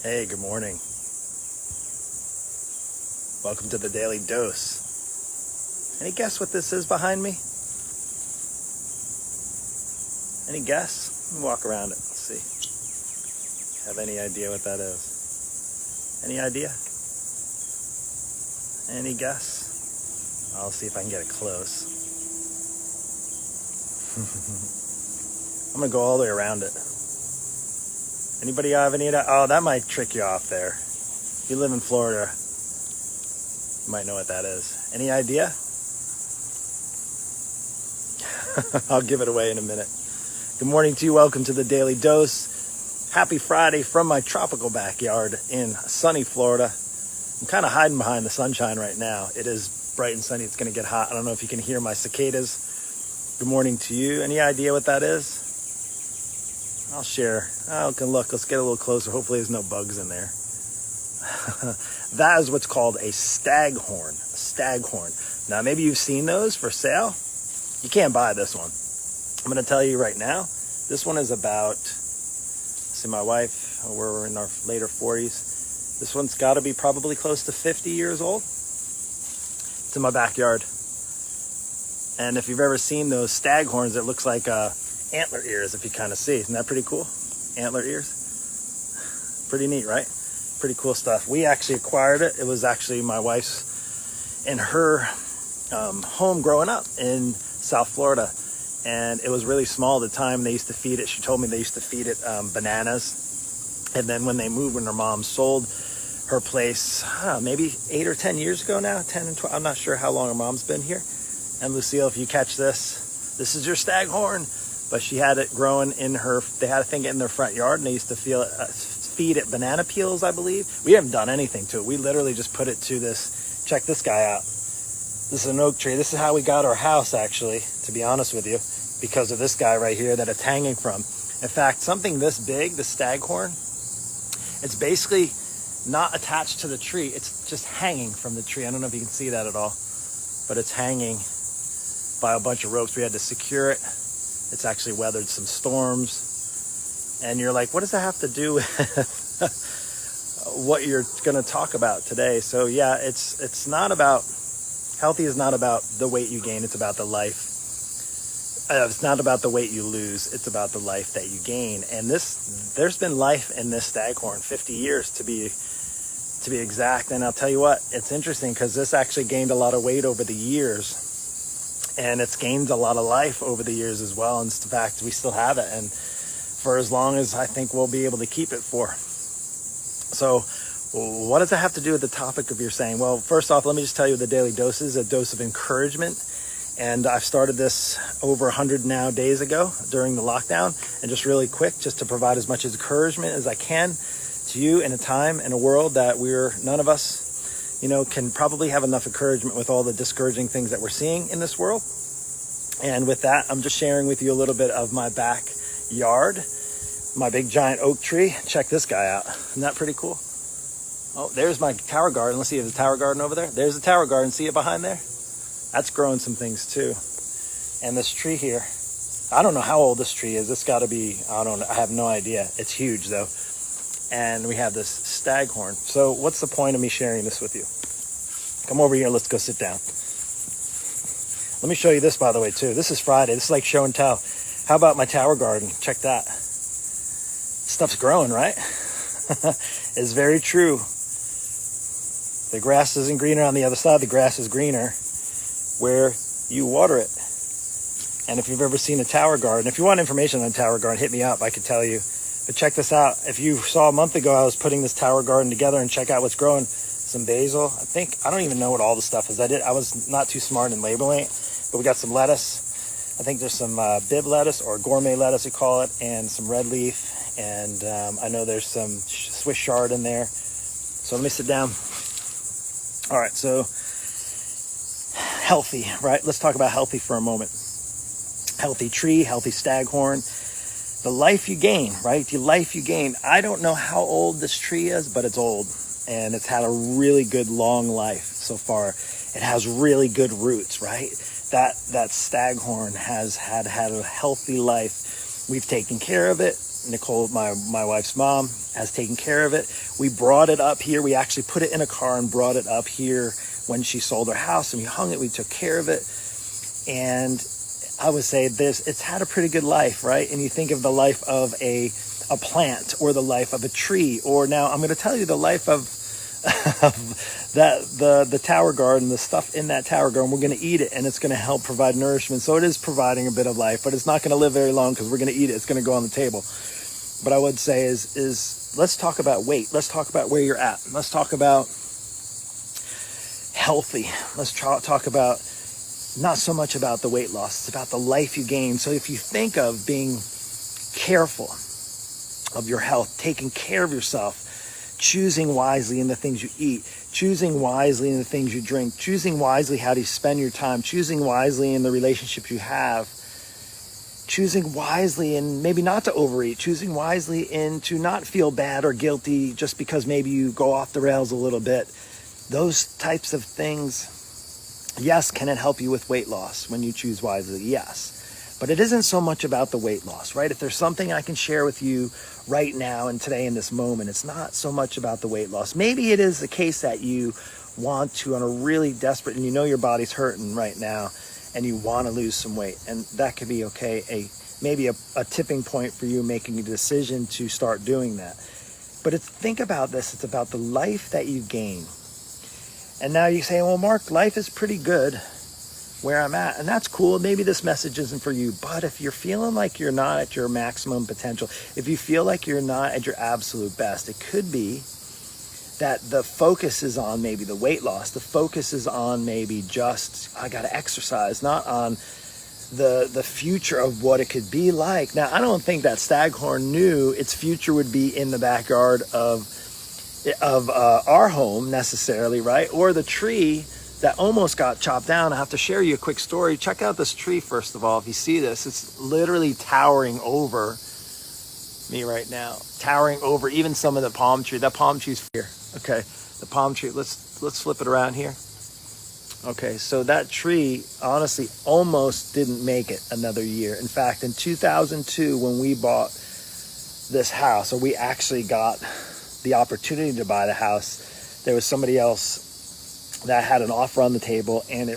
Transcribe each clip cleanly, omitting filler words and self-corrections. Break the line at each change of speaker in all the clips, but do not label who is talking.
Hey, good morning. Welcome to the Daily Dose. Any guess what this is behind me? Any guess? Let me walk around it. Let's see. Have any idea what that is? Any idea? Any guess? I'll see if I can get it close. I'm gonna go all the way around it. Anybody have any idea? Oh, that might trick you off there. If you live in Florida, you might know what that is. Any idea? I'll give it away in a minute. Good morning to you. Welcome to the Daily Dose. Happy Friday from my tropical backyard in sunny Florida. I'm kind of hiding behind the sunshine right now. It is bright and sunny. It's going to get hot. I don't know if you can hear my cicadas. Good morning to you. Any idea what that is? I'll share. Look, let's get a little closer. Hopefully there's no bugs in there. That is what's called a staghorn. A staghorn. Now, maybe you've seen those for sale. You can't buy this one. I'm going to tell you right now. This one is about, see, my wife, we're in our later 40s. This one's got to be probably close to 50 years old. It's in my backyard. And if you've ever seen those staghorns, it looks like antler ears, if you kind of see. Isn't that pretty cool? Antler ears. Pretty neat, right? Pretty cool stuff. We actually acquired it. It was actually my wife's in her home growing up in South Florida. And it was really small at the time. They used to feed it. She told me they used to feed it bananas. And then when they moved, when her mom sold her place, maybe 8 or 10 years ago now, 10 and 12, I'm not sure how long her mom's been here. And Lucille, if you catch this is your staghorn. But she had it growing in her, they had a thing in their front yard, and they used to feed it banana peels, I believe. We haven't done anything to it. We literally just put it to this, check this guy out. This is an oak tree. This is how we got our house, actually, to be honest with you, because of this guy right here that it's hanging from. In fact, something this big, the staghorn, it's basically not attached to the tree. It's just hanging from the tree. I don't know if you can see that at all, but it's hanging by a bunch of ropes. We had to secure it. It's actually weathered some storms. And you're like, what does that have to do with what you're going to talk about today? So yeah, it's not about, healthy is not about the weight you gain. It's about the life. It's not about the weight you lose. It's about the life that you gain. And there's been life in this staghorn, 50 years to be exact. And I'll tell you what, it's interesting because this actually gained a lot of weight over the years. And it's gained a lot of life over the years as well. And in fact, we still have it. And for as long as I think we'll be able to keep it for. So what does that have to do with the topic of your saying? Well, first off, let me just tell you the Daily Dose is a dose of encouragement. And I've started this over 100 now days ago during the lockdown. And just really quick, just to provide as much encouragement as I can to you in a time, in a world that none of us, can probably have enough encouragement with all the discouraging things that we're seeing in this world. And with that, I'm just sharing with you a little bit of my backyard, my big giant oak tree. Check this guy out. Isn't that pretty cool? Oh, there's my tower garden. Let's see if there's a tower garden over there. There's a tower garden. See it behind there? That's growing some things too. And this tree here, I don't know how old this tree is. It's got to be, I have no idea. It's huge though. And we have this staghorn. So what's the point of me sharing this with you? Come over here. Let's go sit down. Let me show you this, by the way, too. This is Friday. This is like show and tell. How about my tower garden? Check that. Stuff's growing, right? It's very true. The grass isn't greener on the other side. The grass is greener where you water it. And if you've ever seen a tower garden, if you want information on a tower garden, hit me up. I could tell you. But check this out. If you saw a month ago, I was putting this tower garden together, and check out what's growing. Some basil. I don't even know what all the stuff is. I was not too smart in labeling it, but we got some lettuce. I think there's some bib lettuce or gourmet lettuce, we call it, and some red leaf. And I know there's some Swiss chard in there. So let me sit down. All right. So healthy, right? Let's talk about healthy for a moment. Healthy tree, healthy staghorn. The life you gain, right? The life you gain. I don't know how old this tree is, but it's old. And it's had a really good long life so far. It has really good roots, right? That staghorn has had a healthy life. We've taken care of it. Nicole, my wife's mom, has taken care of it. We brought it up here. We actually put it in a car and brought it up here when she sold her house, and we hung it. We took care of it. And I would say it's had a pretty good life, right? And you think of the life of a plant, or the life of a tree, or now I'm going to tell you the life of the tower garden, the stuff in that tower garden. We're going to eat it, and it's going to help provide nourishment. So it is providing a bit of life, but it's not going to live very long because we're going to eat it. It's going to go on the table. But I would say is let's talk about weight. Let's talk about where you're at. Let's talk about healthy. Let's talk about not so much about the weight loss. It's about the life you gain. So if you think of being careful of your health, taking care of yourself, choosing wisely in the things you eat, choosing wisely in the things you drink, choosing wisely how to spend your time, choosing wisely in the relationships you have, choosing wisely in maybe not to overeat, choosing wisely in to not feel bad or guilty just because maybe you go off the rails a little bit. Those types of things, yes, can it help you with weight loss when you choose wisely? Yes. But it isn't so much about the weight loss, right? If there's something I can share with you right now and today in this moment, it's not so much about the weight loss. Maybe it is the case that you want to, on a really desperate, and you know your body's hurting right now, and you want to lose some weight. And that could be okay, maybe a tipping point for you making a decision to start doing that. But think about this. It's about the life that you gain. And now you say, well, Mark, life is pretty good where I'm at. And that's cool. Maybe this message isn't for you. But if you're feeling like you're not at your maximum potential, if you feel like you're not at your absolute best, it could be that the focus is on maybe the weight loss. The focus is on maybe just, I got to exercise, not on the future of what it could be like. Now, I don't think that Staghorn knew its future would be in the backyard of our home necessarily, right? Or the tree that almost got chopped down. I have to share you a quick story. Check out this tree, first of all. If you see this, it's literally towering over me right now, towering over even some of the palm tree. That palm tree's here. Okay, the palm tree. Let's flip it around here. Okay, so that tree honestly almost didn't make it another year. In fact, in 2002, when we bought this house, or we actually got the opportunity to buy the house, there was somebody else that had an offer on the table, and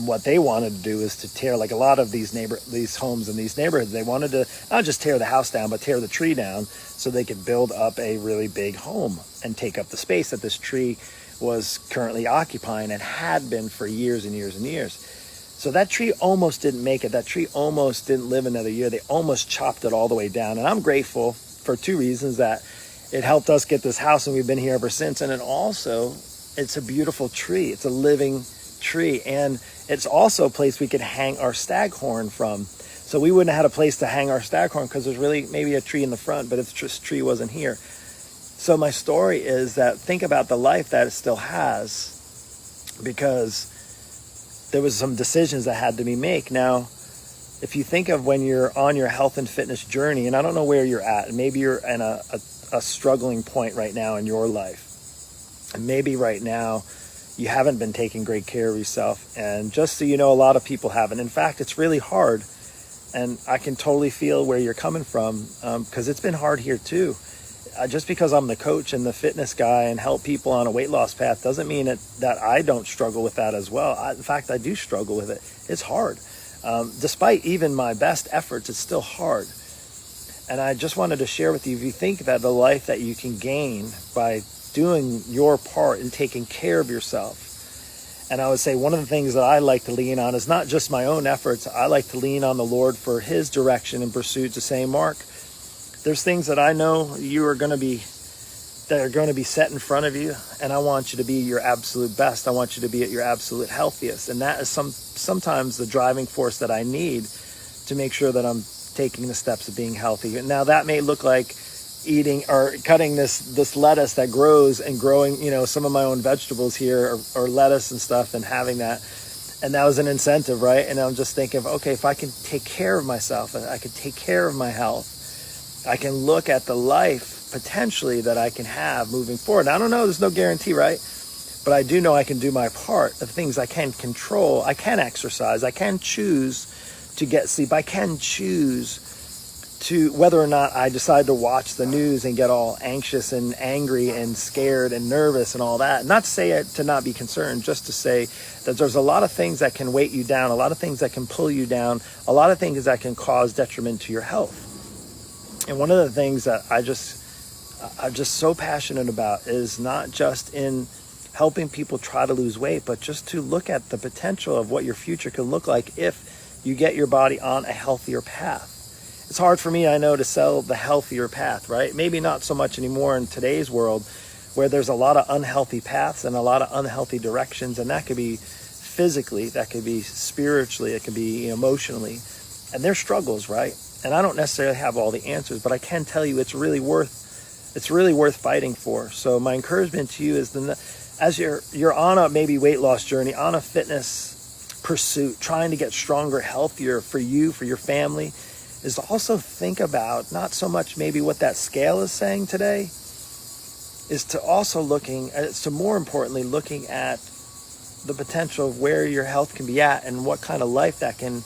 what they wanted to do is to tear, like a lot of these homes in these neighborhoods, they wanted to not just tear the house down, but tear the tree down so they could build up a really big home and take up the space that this tree was currently occupying and had been for years and years and years. So that tree almost didn't make it. That tree almost didn't live another year. They almost chopped it all the way down. And I'm grateful for two reasons: that it helped us get this house, and we've been here ever since. And then also, it's a beautiful tree. It's a living tree. And it's also a place we could hang our staghorn from. So we wouldn't have had a place to hang our staghorn because there's really maybe a tree in the front, but if this tree wasn't here. So my story is that think about the life that it still has, because there was some decisions that had to be made. Now, if you think of when you're on your health and fitness journey, and I don't know where you're at, and maybe you're in a struggling point right now in your life. And maybe right now you haven't been taking great care of yourself. And just so you know, a lot of people haven't. In fact, it's really hard. And I can totally feel where you're coming from, because it's been hard here too. Just because I'm the coach and the fitness guy and help people on a weight loss path doesn't mean that I don't struggle with that as well. In fact, I do struggle with it. It's hard. Despite even my best efforts, it's still hard. And I just wanted to share with you, if you think that the life that you can gain by doing your part in taking care of yourself. And I would say one of the things that I like to lean on is not just my own efforts. I like to lean on the Lord for his direction and pursuit to say, Mark, there's things that I know that are going to be set in front of you, and I want you to be your absolute best. I want you to be at your absolute healthiest. And that is sometimes the driving force that I need to make sure that I'm taking the steps of being healthy. And now that may look like eating or cutting this lettuce that grows and growing, some of my own vegetables here or lettuce and stuff, and having that. And that was an incentive, right? And I'm just thinking of, okay, if I can take care of myself and I can take care of my health, I can look at the life potentially that I can have moving forward. I don't know, there's no guarantee, right? But I do know I can do my part. The things I can control, I can exercise, I can choose to get sleep, I can choose to whether or not I decide to watch the news and get all anxious and angry and scared and nervous and all that. Not to say it to not be concerned, just to say that there's a lot of things that can weight you down, a lot of things that can pull you down, a lot of things that can cause detriment to your health. And one of the things that I'm just so passionate about is not just in helping people try to lose weight, but just to look at the potential of what your future can look like if you get your body on a healthier path. It's hard for me, I know, to sell the healthier path, right? Maybe not so much anymore in today's world where there's a lot of unhealthy paths and a lot of unhealthy directions, and that could be physically, that could be spiritually, it could be emotionally, and there's struggles, right? And I don't necessarily have all the answers, but I can tell you it's really worth fighting for. So my encouragement to you is as you're on a maybe weight loss journey, on a fitness pursuit, trying to get stronger, healthier for you, for your family, is to also think about not so much maybe what that scale is saying today, is to also more importantly looking at the potential of where your health can be at and what kind of life that can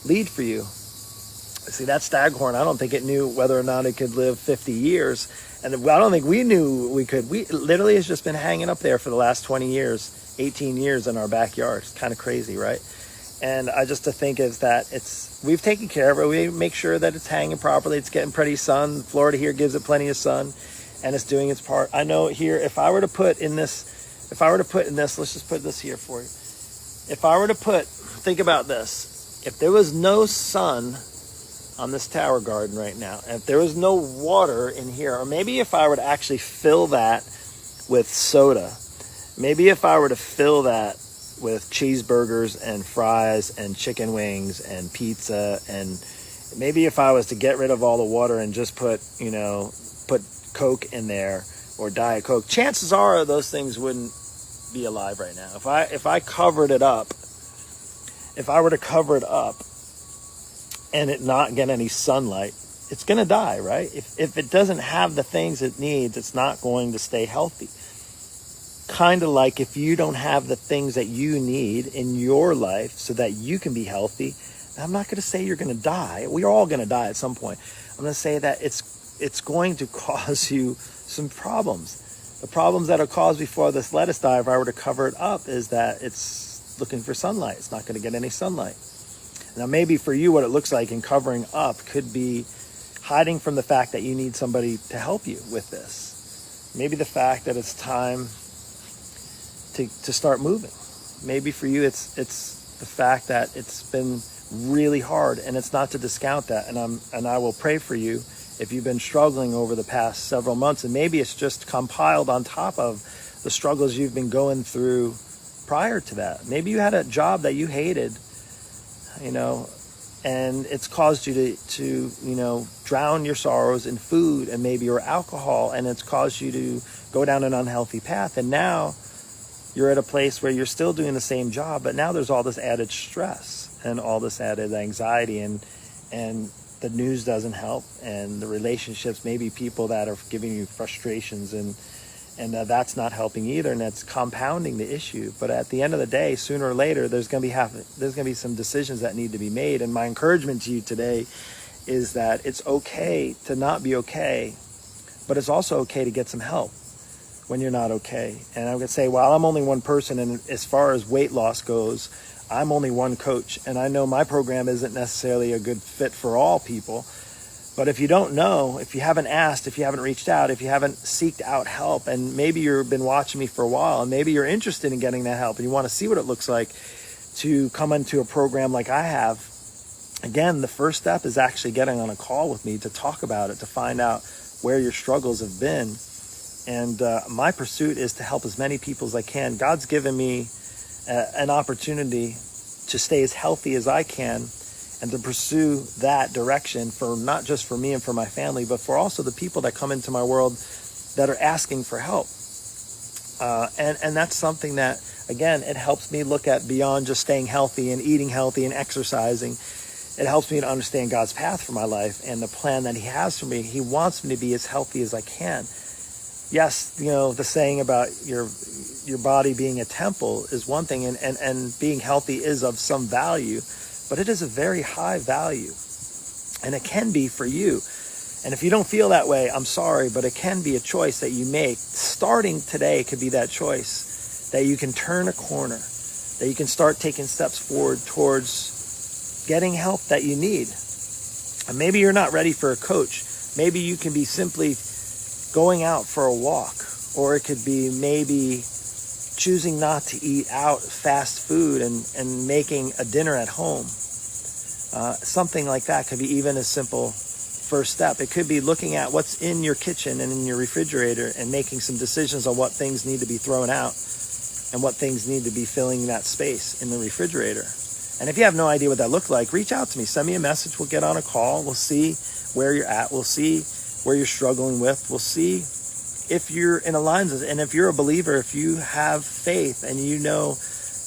lead for you. See, that Staghorn, I don't think it knew whether or not it could live 50 years. And I don't think we knew we could. We literally has just been hanging up there for the last 20 years, 18 years in our backyard. It's kind of crazy, right? And I just to think is that we've taken care of it. We make sure that it's hanging properly. It's getting plenty of sun. Florida here gives it plenty of sun, and it's doing its part. I know here, if I were to put in this, let's just put this here for you. Think about this. If there was no sun on this tower garden right now, and if there was no water in here, or maybe if I were to actually fill that with soda, maybe if I were to fill that with cheeseburgers and fries and chicken wings and pizza, and maybe if I was to get rid of all the water and just put Coke in there or Diet Coke, chances are those things wouldn't be alive right now. If I were to cover it up and it not get any sunlight, it's going to die, right? If it doesn't have the things it needs, it's not going to stay healthy. Kind of like if you don't have the things that you need in your life so that you can be healthy, I'm not going to say you're going to die. We're all going to die at some point. I'm going to say that it's going to cause you some problems. The problems that are caused before this lettuce die, if I were to cover it up, is that it's looking for sunlight. It's not going to get any sunlight. Now, maybe for you, what it looks like in covering up could be hiding from the fact that you need somebody to help you with this. Maybe the fact that it's time to start moving. Maybe for you, it's the fact that it's been really hard, and it's not to discount that. And I will pray for you if you've been struggling over the past several months, and maybe it's just compiled on top of the struggles you've been going through prior to that. Maybe you had a job that you hated, and it's caused you to drown your sorrows in food and maybe or alcohol, and it's caused you to go down an unhealthy path. And now you're at a place where you're still doing the same job, but now there's all this added stress and all this added anxiety, and the news doesn't help, and the relationships, maybe people that are giving you frustrations, and that's not helping either, and that's compounding the issue. But at the end of the day, sooner or later, there's going to be some decisions that need to be made. And my encouragement to you today is that it's okay to not be okay, but it's also okay to get some help when you're not okay. And I would say, well, I'm only one person, and as far as weight loss goes, I'm only one coach, and I know my program isn't necessarily a good fit for all people. But if you don't know, if you haven't asked, if you haven't reached out, if you haven't seeked out help, and maybe you've been watching me for a while, and maybe you're interested in getting that help, and you want to see what it looks like to come into a program like I have, again, the first step is actually getting on a call with me to talk about it, to find out where your struggles have been. And my pursuit is to help as many people as I can. God's given me an opportunity to stay as healthy as I can and to pursue that direction for not just for me and for my family, but for also the people that come into my world that are asking for help. And that's something that, again, it helps me look at beyond just staying healthy and eating healthy and exercising. It helps me to understand God's path for my life and the plan that He has for me. He wants me to be as healthy as I can. Yes, the saying about your body being a temple is one thing, and being healthy is of some value, but it is a very high value. And it can be for you. And if you don't feel that way, I'm sorry, but it can be a choice that you make. Starting today could be that choice, that you can turn a corner, that you can start taking steps forward towards getting help that you need. And maybe you're not ready for a coach. Maybe you can be simply going out for a walk, or it could be maybe choosing not to eat out fast food and making a dinner at home. Something like that could be even a simple first step. It could be looking at what's in your kitchen and in your refrigerator and making some decisions on what things need to be thrown out and what things need to be filling that space in the refrigerator. And if you have no idea what that looked like, reach out to me. Send me a message. We'll get on a call. We'll see where you're at. We'll see where you're struggling with. We'll see if you're in alignment. And if you're a believer, if you have faith and you know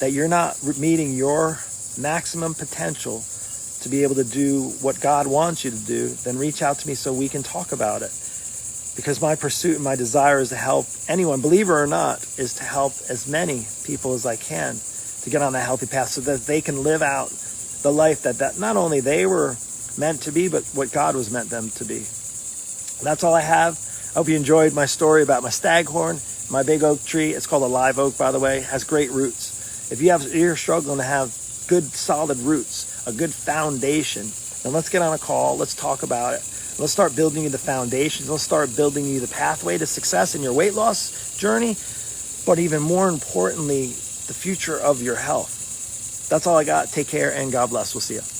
that you're not meeting your maximum potential to be able to do what God wants you to do, then reach out to me so we can talk about it. Because my pursuit and my desire is to help anyone, believer or not, is to help as many people as I can to get on that healthy path so that they can live out the life that not only they were meant to be, but what God was meant them to be. That's all I have. I hope you enjoyed my story about my staghorn, my big oak tree. It's called a live oak, by the way. It has great roots. If you're struggling to have good solid roots, a good foundation, then let's get on a call. Let's talk about it. Let's start building you the foundations. Let's start building you the pathway to success in your weight loss journey, but even more importantly, the future of your health. That's all I got. Take care and God bless. We'll see you.